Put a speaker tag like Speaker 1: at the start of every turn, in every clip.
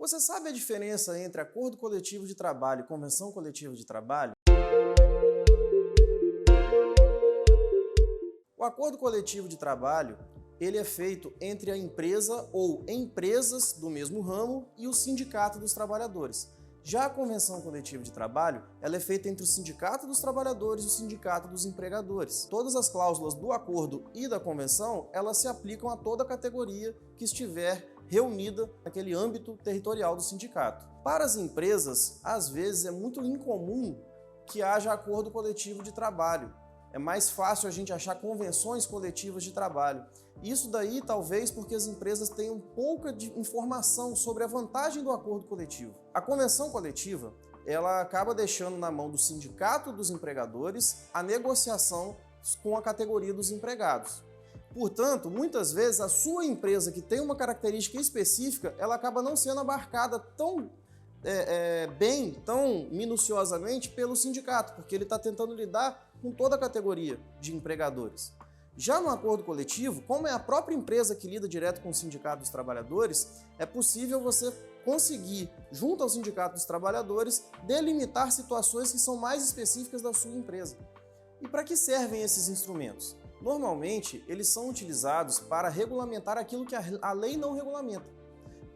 Speaker 1: Você sabe a diferença entre acordo coletivo de trabalho e convenção coletiva de trabalho? O acordo coletivo de trabalho, ele é feito entre a empresa ou empresas do mesmo ramo e o sindicato dos trabalhadores. Já a convenção coletiva de trabalho, ela é feita entre o sindicato dos trabalhadores e o sindicato dos empregadores. Todas as cláusulas do acordo e da convenção, elas se aplicam a toda a categoria que estiver reunida naquele âmbito territorial do sindicato. Para as empresas, às vezes é muito incomum que haja acordo coletivo de trabalho. É mais fácil a gente achar convenções coletivas de trabalho. Isso daí talvez porque as empresas tenham pouca informação sobre a vantagem do acordo coletivo. A convenção coletiva, ela acaba deixando na mão do sindicato dos empregadores a negociação com a categoria dos empregados. Portanto, muitas vezes a sua empresa que tem uma característica específica, ela acaba não sendo abarcada tão tão minuciosamente pelo sindicato, porque ele está tentando lidar com toda a categoria de empregadores. Já no acordo coletivo, como é a própria empresa que lida direto com o sindicato dos trabalhadores, é possível você conseguir, junto ao sindicato dos trabalhadores, delimitar situações que são mais específicas da sua empresa. E para que servem esses instrumentos? Normalmente, eles são utilizados para regulamentar aquilo que a lei não regulamenta.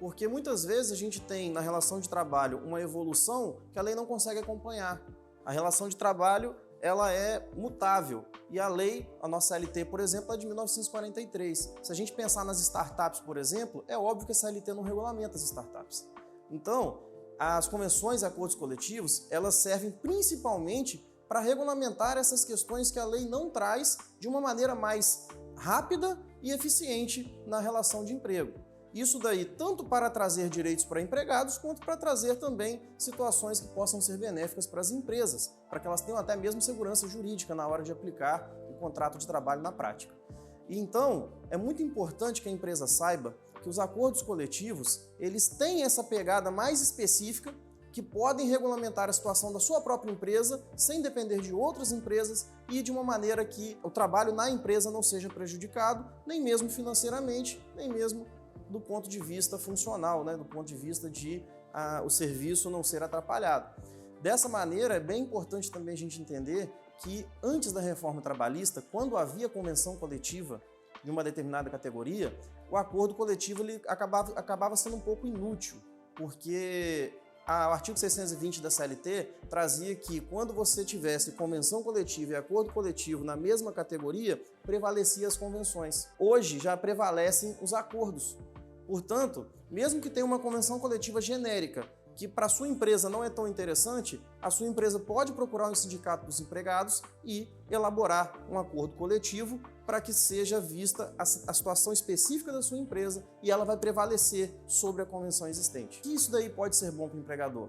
Speaker 1: Porque muitas vezes a gente tem na relação de trabalho uma evolução que a lei não consegue acompanhar. A relação de trabalho, ela é mutável e a lei, a nossa CLT, por exemplo, é de 1943. Se a gente pensar nas startups, por exemplo, é óbvio que a CLT não regulamenta as startups. Então, as convenções e acordos coletivos, elas servem principalmente para regulamentar essas questões que a lei não traz de uma maneira mais rápida e eficiente na relação de emprego. Isso daí tanto para trazer direitos para empregados, quanto para trazer também situações que possam ser benéficas para as empresas, para que elas tenham até mesmo segurança jurídica na hora de aplicar o contrato de trabalho na prática. E então, é muito importante que a empresa saiba que os acordos coletivos, eles têm essa pegada mais específica, que podem regulamentar a situação da sua própria empresa, sem depender de outras empresas e de uma maneira que o trabalho na empresa não seja prejudicado, nem mesmo financeiramente, nem mesmo do ponto de vista funcional, do ponto de vista de o serviço não ser atrapalhado. Dessa maneira, é bem importante também a gente entender que antes da reforma trabalhista, quando havia convenção coletiva de uma determinada categoria, o acordo coletivo ele acabava sendo um pouco inútil, porque o artigo 620 da CLT trazia que quando você tivesse convenção coletiva e acordo coletivo na mesma categoria, prevaleciam as convenções. Hoje já prevalecem os acordos. Portanto, mesmo que tenha uma convenção coletiva genérica, que para a sua empresa não é tão interessante, a sua empresa pode procurar um sindicato dos empregados e elaborar um acordo coletivo para que seja vista a situação específica da sua empresa e ela vai prevalecer sobre a convenção existente. E isso daí pode ser bom para o empregador?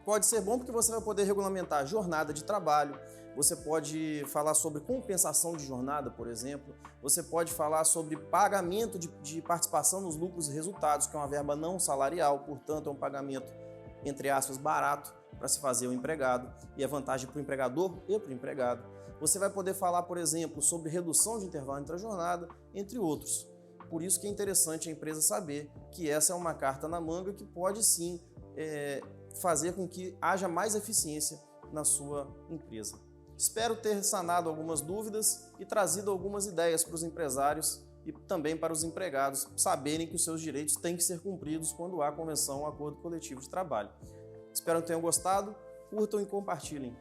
Speaker 1: Pode ser bom porque você vai poder regulamentar a jornada de trabalho, você pode falar sobre compensação de jornada, por exemplo, você pode falar sobre pagamento de participação nos lucros e resultados, que é uma verba não salarial, portanto é um pagamento, entre aspas, barato para se fazer ao empregado e é vantagem para o empregador e para o empregado. Você vai poder falar, por exemplo, sobre redução de intervalo entre a jornada, entre outros. Por isso que é interessante a empresa saber que essa é uma carta na manga que pode sim fazer com que haja mais eficiência na sua empresa. Espero ter sanado algumas dúvidas e trazido algumas ideias para os empresários e também para os empregados saberem que os seus direitos têm que ser cumpridos quando há convenção ou acordo coletivo de trabalho. Espero que tenham gostado, curtam e compartilhem.